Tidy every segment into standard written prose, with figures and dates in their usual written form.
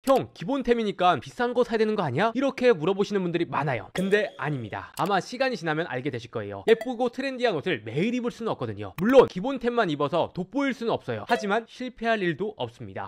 형, 기본템이니까 비싼 거 사야 되는 거 아니야? 이렇게 물어보시는 분들이 많아요. 근데 아닙니다. 아마 시간이 지나면 알게 되실 거예요. 예쁘고 트렌디한 옷을 매일 입을 수는 없거든요. 물론 기본템만 입어서 돋보일 수는 없어요. 하지만 실패할 일도 없습니다.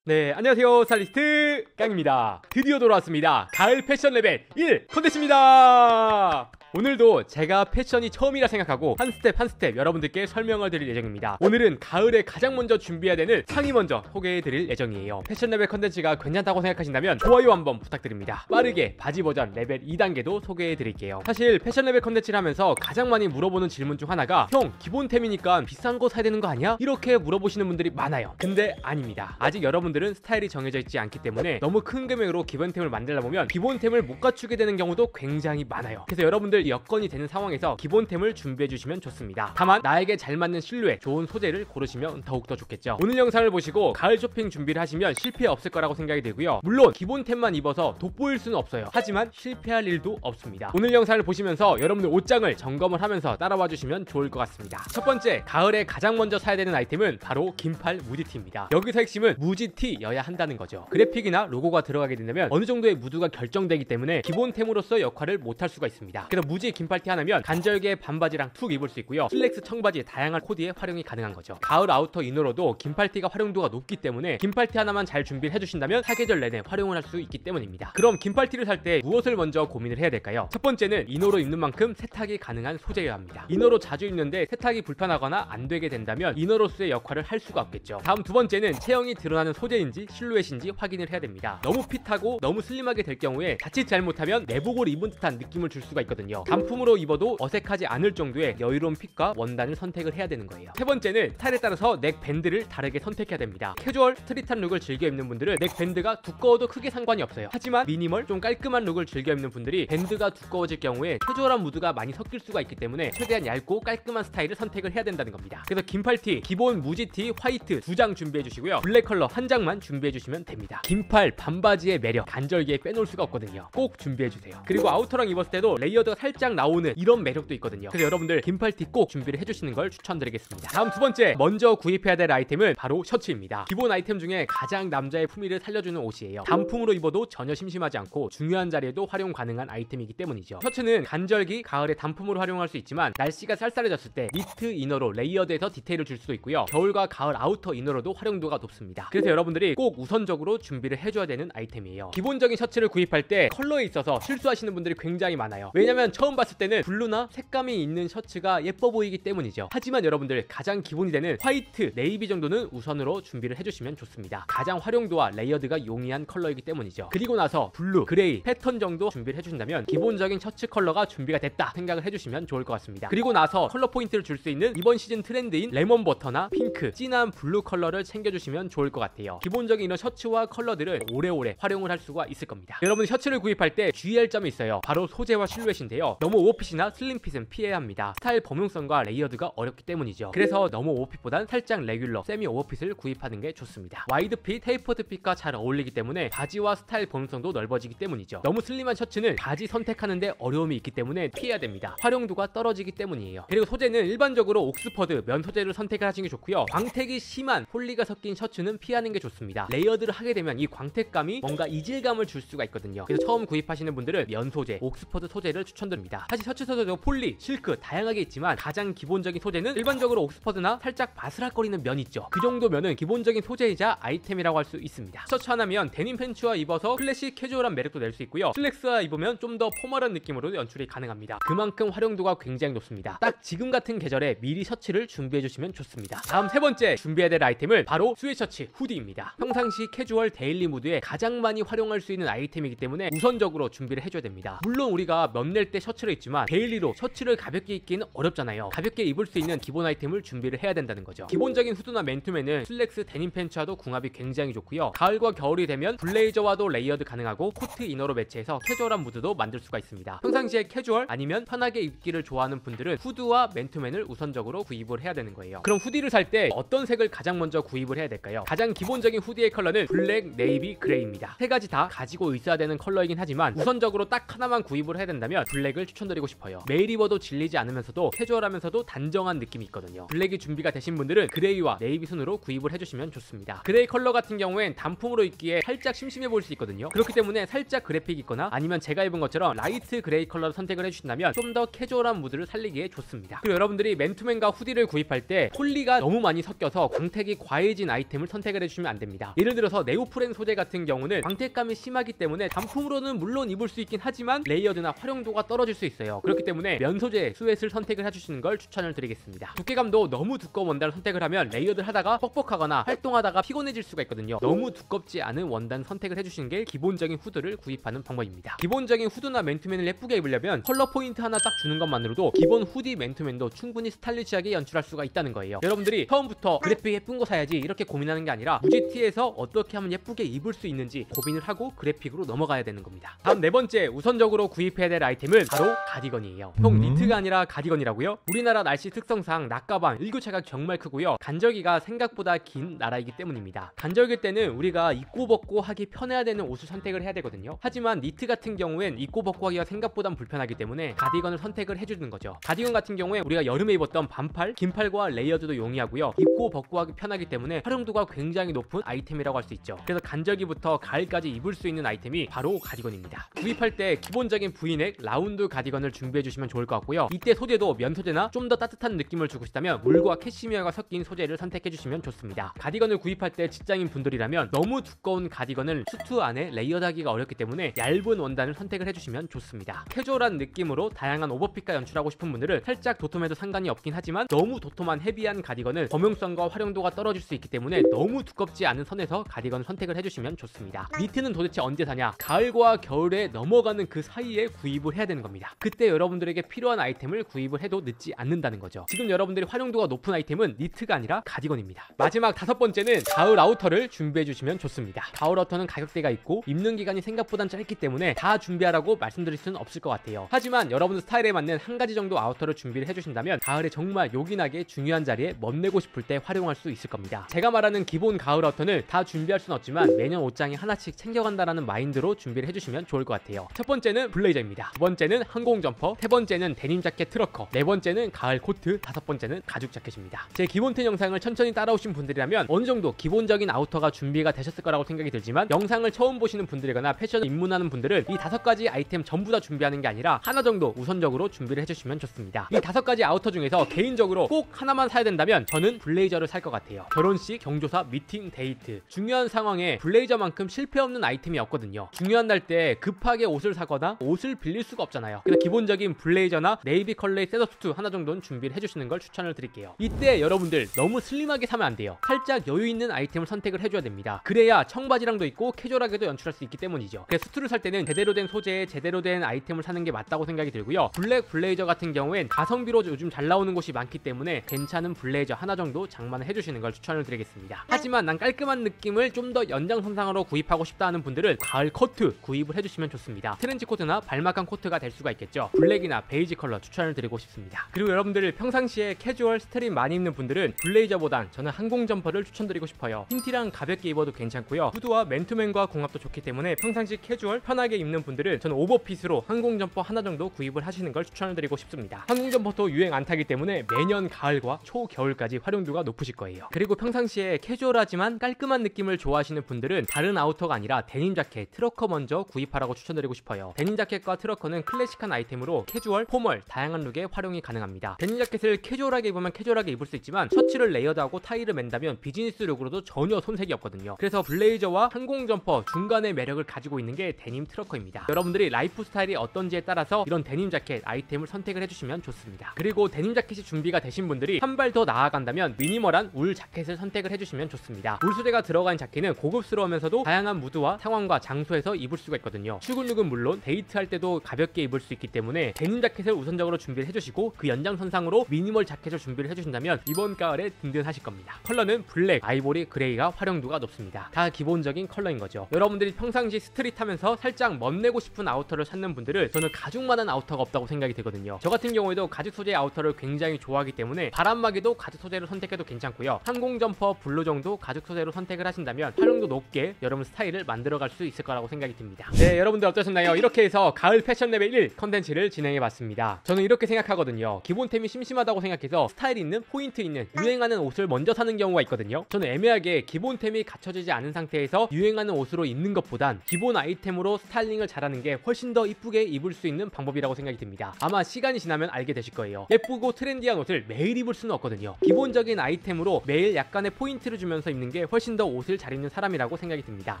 네, 안녕하세요. 스타일리스트 깡입니다. 드디어 돌아왔습니다. 가을 패션 레벨 1 컨텐츠입니다. 오늘도 제가 패션이 처음이라 생각하고 한 스텝 한 스텝 여러분들께 설명을 드릴 예정입니다. 오늘은 가을에 가장 먼저 준비해야 되는 상의 먼저 소개해 드릴 예정이에요. 패션 레벨 컨텐츠가 괜찮다고 생각하신다면 좋아요 한번 부탁드립니다. 빠르게 바지 버전 레벨 2단계도 소개해 드릴게요. 사실 패션 레벨 컨텐츠를 하면서 가장 많이 물어보는 질문 중 하나가 형, 기본템이니까 비싼 거 사야 되는 거 아니야? 이렇게 물어보시는 분들이 많아요. 근데 아닙니다. 아직 여러분들은 스타일이 정해져 있지 않기 때문에 너무 큰 금액으로 기본템을 만들다 보면 기본템을 못 갖추게 되는 경우도 굉장히 많아요. 그래서 여러분들 여건이 되는 상황에서 기본템을 준비해 주시면 좋습니다. 다만 나에게 잘 맞는 실루엣, 좋은 소재를 고르시면 더욱더 좋겠죠. 오늘 영상을 보시고 가을 쇼핑 준비를 하시면 실패 없을 거라고 생각이 들고요. 물론 기본템만 입어서 돋보일 수는 없어요. 하지만 실패할 일도 없습니다. 오늘 영상을 보시면서 여러분들 옷장을 점검을 하면서 따라와 주시면 좋을 것 같습니다. 첫 번째, 가을에 가장 먼저 사야 되는 아이템은 바로 긴팔 무지티입니다. 여기서 핵심은 무지티여야 한다는 거죠. 그래픽이나 로고가 들어가게 된다면 어느 정도의 무드가 결정되기 때문에 기본템으로서 역할을 못할 수가 있습니다. 그래서 무지 긴팔티 하나면 간절기에 반바지랑 툭 입을 수 있고요. 슬랙스, 청바지 다양한 코디에 활용이 가능한 거죠. 가을 아우터 이너로도 긴팔티가 활용도가 높기 때문에 긴팔티 하나만 잘 준비를 해주신다면 사계절 내내 활용을 할 수 있기 때문입니다. 그럼 긴팔티를 살 때 무엇을 먼저 고민을 해야 될까요? 첫 번째는 이너로 입는 만큼 세탁이 가능한 소재여야 합니다. 이너로 자주 입는데 세탁이 불편하거나 안 되게 된다면 이너로서의 역할을 할 수가 없겠죠. 다음 두 번째는 체형이 드러나는 소재인지 실루엣인지 확인을 해야 됩니다. 너무 핏하고 너무 슬림하게 될 경우에 자칫 잘못하면 내복을 입은 듯한 느낌을 줄 수가 있거든요. 단품으로 입어도 어색하지 않을 정도의 여유로운 핏과 원단을 선택을 해야 되는 거예요. 세 번째는 스타일에 따라서 넥 밴드를 다르게 선택해야 됩니다. 캐주얼, 스트릿한 룩을 즐겨 입는 분들은 넥 밴드가 두꺼워도 크게 상관이 없어요. 하지만 미니멀, 좀 깔끔한 룩을 즐겨 입는 분들이 밴드가 두꺼워질 경우에 캐주얼한 무드가 많이 섞일 수가 있기 때문에 최대한 얇고 깔끔한 스타일을 선택을 해야 된다는 겁니다. 그래서 긴팔티, 기본 무지티, 화이트 2장 준비해 주시고요. 블랙 컬러 1장만 준비해 주시면 됩니다. 긴팔, 반바지의 매력 간절기에 빼놓을 수가 없거든요. 꼭 준비해 주세요. 그리고 아우터랑 입었을 때도 레이어드가 살짝 나오는 이런 매력도 있거든요. 그래서 여러분들 긴팔티 꼭 준비를 해주시는 걸 추천드리겠습니다. 다음 두 번째, 먼저 구입해야 될 아이템은 바로 셔츠입니다. 기본 아이템 중에 가장 남자의 품위를 살려주는 옷이에요. 단품으로 입어도 전혀 심심하지 않고 중요한 자리에도 활용 가능한 아이템이기 때문이죠. 셔츠는 간절기, 가을에 단품으로 활용할 수 있지만 날씨가 쌀쌀해졌을 때 니트 이너로 레이어드해서 디테일을 줄 수도 있고요. 겨울과 가을 아우터 이너로도 활용도가 높습니다. 그래서 여러분들이 꼭 우선적으로 준비를 해줘야 되는 아이템이에요. 기본적인 셔츠를 구입할 때 컬러에 있어서 실수하시는 분들이 굉장히 많아요. 왜냐면 처음 봤을 때는 블루나 색감이 있는 셔츠가 예뻐 보이기 때문이죠. 하지만 여러분들 가장 기본이 되는 화이트, 네이비 정도는 우선으로 준비를 해주시면 좋습니다. 가장 활용도와 레이어드가 용이한 컬러이기 때문이죠. 그리고 나서 블루, 그레이, 패턴 정도 준비를 해주신다면 기본적인 셔츠 컬러가 준비가 됐다 생각을 해주시면 좋을 것 같습니다. 그리고 나서 컬러 포인트를 줄 수 있는 이번 시즌 트렌드인 레몬 버터나 핑크, 진한 블루 컬러를 챙겨주시면 좋을 것 같아요. 기본적인 이런 셔츠와 컬러들을 오래오래 활용을 할 수가 있을 겁니다. 여러분 셔츠를 구입할 때 주의할 점이 있어요. 바로 소재와 실루엣인데요. 너무 오버핏이나 슬림핏은 피해야 합니다. 스타일 범용성과 레이어드가 어렵기 때문이죠. 그래서 너무 오버핏보단 살짝 레귤러, 세미 오버핏을 구입하는 게 좋습니다. 와이드핏, 테이퍼드 핏과 잘 어울리기 때문에 바지와 스타일 범용성도 넓어지기 때문이죠. 너무 슬림한 셔츠는 바지 선택하는데 어려움이 있기 때문에 피해야 됩니다. 활용도가 떨어지기 때문이에요. 그리고 소재는 일반적으로 옥스퍼드, 면 소재를 선택을 하시는 게 좋고요. 광택이 심한 폴리가 섞인 셔츠는 피하는 게 좋습니다. 레이어드를 하게 되면 이 광택감이 뭔가 이질감을 줄 수가 있거든요. 그래서 처음 구입하시는 분들은 면 소재, 옥스퍼드 소재를 추천드립니다. 사실 셔츠 소재도 폴리, 실크 다양하게 있지만 가장 기본적인 소재는 일반적으로 옥스퍼드나 살짝 바스락거리는 면 있죠. 그 정도 면은 기본적인 소재이자 아이템이라고 할 수 있습니다. 셔츠 하나면 데님 팬츠와 입어서 클래식 캐주얼한 매력도 낼 수 있고요. 슬랙스와 입으면 좀 더 포멀한 느낌으로 연출이 가능합니다. 그만큼 활용도가 굉장히 높습니다. 딱 지금 같은 계절에 미리 셔츠를 준비해 주시면 좋습니다. 다음 세 번째 준비해야 될 아이템은 바로 스웨셔츠, 후디입니다. 평상시 캐주얼 데일리 무드에 가장 많이 활용할 수 있는 아이템이기 때문에 우선적으로 준비를 해줘야 됩니다. 물론 우리가 면 낼 때 셔츠를 입지만 데일리로 셔츠를 가볍게 입기는 어렵잖아요. 가볍게 입을 수 있는 기본 아이템을 준비를 해야 된다는 거죠. 기본적인 후드나 맨투맨은 슬랙스, 데님 팬츠와도 궁합이 굉장히 좋고요. 가을과 겨울이 되면 블레이저와도 레이어드 가능하고 코트 이너로 매치해서 캐주얼한 무드도 만들 수가 있습니다. 평상시에 캐주얼 아니면 편하게 입기를 좋아하는 분들은 후드와 맨투맨을 우선적으로 구입을 해야 되는 거예요. 그럼 후디를 살 때 어떤 색을 가장 먼저 구입을 해야 될까요? 가장 기본적인 후디의 컬러는 블랙, 네이비, 그레이입니다. 세 가지 다 가지고 있어야 되는 컬러이긴 하지만 우선적으로 딱 하나만 구입을 해야 된다면 블랙을 블랙을 추천드리고 싶어요. 매일 입어도 질리지 않으면서도 캐주얼하면서도 단정한 느낌이 있거든요. 블랙이 준비가 되신 분들은 그레이와 네이비 순으로 구입을 해주시면 좋습니다. 그레이 컬러 같은 경우엔 단품으로 입기에 살짝 심심해 보일 수 있거든요. 그렇기 때문에 살짝 그래픽 있거나 아니면 제가 입은 것처럼 라이트 그레이 컬러를 선택을 해주신다면 좀 더 캐주얼한 무드를 살리기에 좋습니다. 그리고 여러분들이 맨투맨과 후디를 구입할 때 폴리가 너무 많이 섞여서 광택이 과해진 아이템을 선택을 해주시면 안 됩니다. 예를 들어서 네오프렌 소재 같은 경우는 광택감이 심하기 때문에 단품으로는 물론 입을 수 있긴 하지만 레이어드나 활용도가 떨어질 수 있어요. 그렇기 때문에 면 소재 스웨트를 선택을 해주시는 걸 추천을 드리겠습니다. 두께감도 너무 두꺼운 원단을 선택을 하면 레이어드를 하다가 뻑뻑하거나 활동하다가 피곤해질 수가 있거든요. 너무 두껍지 않은 원단 선택을 해주시는 게 기본적인 후드를 구입하는 방법입니다. 기본적인 후드나 맨투맨을 예쁘게 입으려면 컬러 포인트 하나 딱 주는 것만으로도 기본 후디 맨투맨도 충분히 스타일리시하게 연출할 수가 있다는 거예요. 여러분들이 처음부터 그래픽 예쁜 거 사야지 이렇게 고민하는 게 아니라 무지티에서 어떻게 하면 예쁘게 입을 수 있는지 고민을 하고 그래픽으로 넘어가야 되는 겁니다. 다음 네 번째 우선적으로 구입해야 될 아이템은 바로 가디건이에요. 형 니트가 아니라 가디건이라고요? 우리나라 날씨 특성상 낮가방 일교차가 정말 크고요. 간절기가 생각보다 긴 나라이기 때문입니다. 간절기 때는 우리가 입고 벗고 하기 편해야 되는 옷을 선택을 해야 되거든요. 하지만 니트 같은 경우엔 입고 벗고 하기가 생각보단 불편하기 때문에 가디건을 선택을 해주는 거죠. 가디건 같은 경우에 우리가 여름에 입었던 반팔, 긴팔과 레이어드도 용이하고요. 입고 벗고 하기 편하기 때문에 활용도가 굉장히 높은 아이템이라고 할 수 있죠. 그래서 간절기부터 가을까지 입을 수 있는 아이템이 바로 가디건입니다. 구입할 때 기본적인 V넥 라운드 가디건을 준비해 주시면 좋을 것 같고요. 이때 소재도 면 소재나 좀 더 따뜻한 느낌을 주고 싶다면 물과 캐시미어가 섞인 소재를 선택해 주시면 좋습니다. 가디건을 구입할 때 직장인 분들이라면 너무 두꺼운 가디건을 수트 안에 레이어드하기가 어렵기 때문에 얇은 원단을 선택을 해주시면 좋습니다. 캐주얼한 느낌으로 다양한 오버핏과 연출하고 싶은 분들은 살짝 도톰해도 상관이 없긴 하지만 너무 도톰한 헤비한 가디건은 범용성과 활용도가 떨어질 수 있기 때문에 너무 두껍지 않은 선에서 가디건을 선택을 해주시면 좋습니다. 니트는 도대체 언제 사냐? 가을과 겨울에 넘어가는 그 사이에 구입을 해야 되는 겁니다. 그때 여러분들에게 필요한 아이템을 구입을 해도 늦지 않는다는 거죠. 지금 여러분들이 활용도가 높은 아이템은 니트가 아니라 가디건입니다. 마지막 다섯 번째는 가을 아우터를 준비해 주시면 좋습니다. 가을 아우터는 가격대가 있고 입는 기간이 생각보단 짧기 때문에 다 준비하라고 말씀드릴 수는 없을 것 같아요. 하지만 여러분들 스타일에 맞는 한 가지 정도 아우터를 준비를 해주신다면 가을에 정말 요긴하게 중요한 자리에 멋내고 싶을 때 활용할 수 있을 겁니다. 제가 말하는 기본 가을 아우터는 다 준비할 수는 없지만 매년 옷장에 하나씩 챙겨간다라는 마인드로 준비를 해주시면 좋을 것 같아요. 첫 번째는 블레이저입니다. 두 번째는 항공 점퍼, 세 번째는 데님 자켓 트러커, 네 번째는 가을 코트, 다섯 번째는 가죽 자켓입니다. 제 기본템 영상을 천천히 따라오신 분들이라면 어느 정도 기본적인 아우터가 준비가 되셨을 거라고 생각이 들지만 영상을 처음 보시는 분들이거나 패션을 입문하는 분들은 이 다섯 가지 아이템 전부 다 준비하는 게 아니라 하나 정도 우선적으로 준비를 해주시면 좋습니다. 이 다섯 가지 아우터 중에서 개인적으로 꼭 하나만 사야 된다면 저는 블레이저를 살 것 같아요. 결혼식, 경조사, 미팅, 데이트 중요한 상황에 블레이저만큼 실패 없는 아이템이 없거든요. 중요한 날 때 급하게 옷을 사거나 옷을 빌릴 수가 없잖아요. 그래서 기본적인 블레이저나 네이비 컬러의 셋업수트 하나 정도는 준비를 해주시는 걸 추천을 드릴게요. 이때 여러분들 너무 슬림하게 사면 안 돼요. 살짝 여유 있는 아이템을 선택을 해줘야 됩니다. 그래야 청바지랑도 있고 캐주얼하게도 연출할 수 있기 때문이죠. 그래서 수트를 살 때는 제대로 된 소재에 제대로 된 아이템을 사는 게 맞다고 생각이 들고요. 블랙 블레이저 같은 경우엔 가성비로 요즘 잘 나오는 곳이 많기 때문에 괜찮은 블레이저 하나 정도 장만을 해주시는 걸 추천을 드리겠습니다. 하지만 난 깔끔한 느낌을 좀 더 연장선상으로 구입하고 싶다 하는 분들은 가을 코트 구입을 해주시면 좋습니다. 트렌치 코트나 발막한 코트가 될 수가 있겠죠. 블랙이나 베이지 컬러 추천을 드리고 싶습니다. 그리고 여러분들 평상시에 캐주얼 스트릿 많이 입는 분들은 블레이저보단 저는 항공 점퍼를 추천드리고 싶어요. 흰티랑 가볍게 입어도 괜찮고요. 후드와 맨투맨과 궁합도 좋기 때문에 평상시 캐주얼 편하게 입는 분들은 저는 오버핏으로 항공 점퍼 하나 정도 구입을 하시는 걸 추천을 드리고 싶습니다. 항공 점퍼도 유행 안 타기 때문에 매년 가을과 초겨울까지 활용도가 높으실 거예요. 그리고 평상시에 캐주얼하지만 깔끔한 느낌을 좋아하시는 분들은 다른 아우터가 아니라 데님 자켓, 트러커 먼저 구입하라고 추천드리고 싶어요. 데님 자켓과 트러커는 클래식한 아이템으로 캐주얼, 포멀, 다양한 룩에 활용이 가능합니다. 데님 자켓을 캐주얼하게 입으면 캐주얼하게 입을 수 있지만 셔츠를 레이어드하고 타이를 맨다면 비즈니스 룩으로도 전혀 손색이 없거든요. 그래서 블레이저와 항공 점퍼 중간의 매력을 가지고 있는 게 데님 트러커입니다. 여러분들이 라이프 스타일이 어떤지에 따라서 이런 데님 자켓 아이템을 선택을 해주시면 좋습니다. 그리고 데님 자켓이 준비가 되신 분들이 한 발 더 나아간다면 미니멀한 울 자켓을 선택을 해주시면 좋습니다. 울 소재가 들어간 자켓은 고급스러우면서도 다양한 무드와 상황과 장소에서 입을 수가 있거든요. 출근룩은 물론 데이트할 때도 가볍게 입을 수 있기 때문에 데님 자켓을 우선적으로 준비를 해주시고 그 연장선상으로 미니멀 자켓을 준비를 해주신다면 이번 가을에 든든하실 겁니다. 컬러는 블랙, 아이보리, 그레이가 활용도가 높습니다. 다 기본적인 컬러인 거죠. 여러분들이 평상시 스트릿 하면서 살짝 멋내고 싶은 아우터를 찾는 분들은 저는 가죽만한 아우터가 없다고 생각이 들거든요. 저 같은 경우에도 가죽 소재의 아우터를 굉장히 좋아하기 때문에 바람막이도 가죽 소재로 선택해도 괜찮고요. 항공 점퍼, 블루 정도 가죽 소재로 선택을 하신다면 활용도 높게 여러분 스타일을 만들어갈 수 있을 거라고 생각이 듭니다. 네, 여러분들 어떠셨나요? 이렇게 해서 가을 패션 레벨 1 컨텐츠를 진행해봤습니다. 저는 이렇게 생각하거든요. 기본템이 심심하다고 생각해서 스타일 있는, 포인트 있는, 유행하는 옷을 먼저 사는 경우가 있거든요. 저는 애매하게 기본템이 갖춰지지 않은 상태에서 유행하는 옷으로 입는 것보단 기본 아이템으로 스타일링을 잘하는 게 훨씬 더 이쁘게 입을 수 있는 방법이라고 생각이 듭니다. 아마 시간이 지나면 알게 되실 거예요. 예쁘고 트렌디한 옷을 매일 입을 수는 없거든요. 기본적인 아이템으로 매일 약간의 포인트를 주면서 입는 게 훨씬 더 옷을 잘 입는 사람이라고 생각이 듭니다.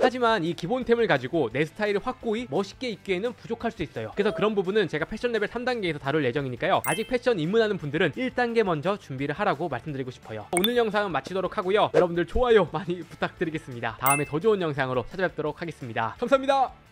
하지만 이 기본템을 가지고 내 스타일을 확고히 멋있게 입기에는 부족할 수 있어요. 그래서 그런 부분은 제가 패션 레벨 3단계에서 다룰 예정이니까요. 아직 패션 입문하는 분들은 1단계 먼저 준비를 하라고 말씀드리고 싶어요. 오늘 영상은 마치도록 하고요. 여러분들 좋아요 많이 부탁드리겠습니다. 다음에 더 좋은 영상으로 찾아뵙도록 하겠습니다. 감사합니다.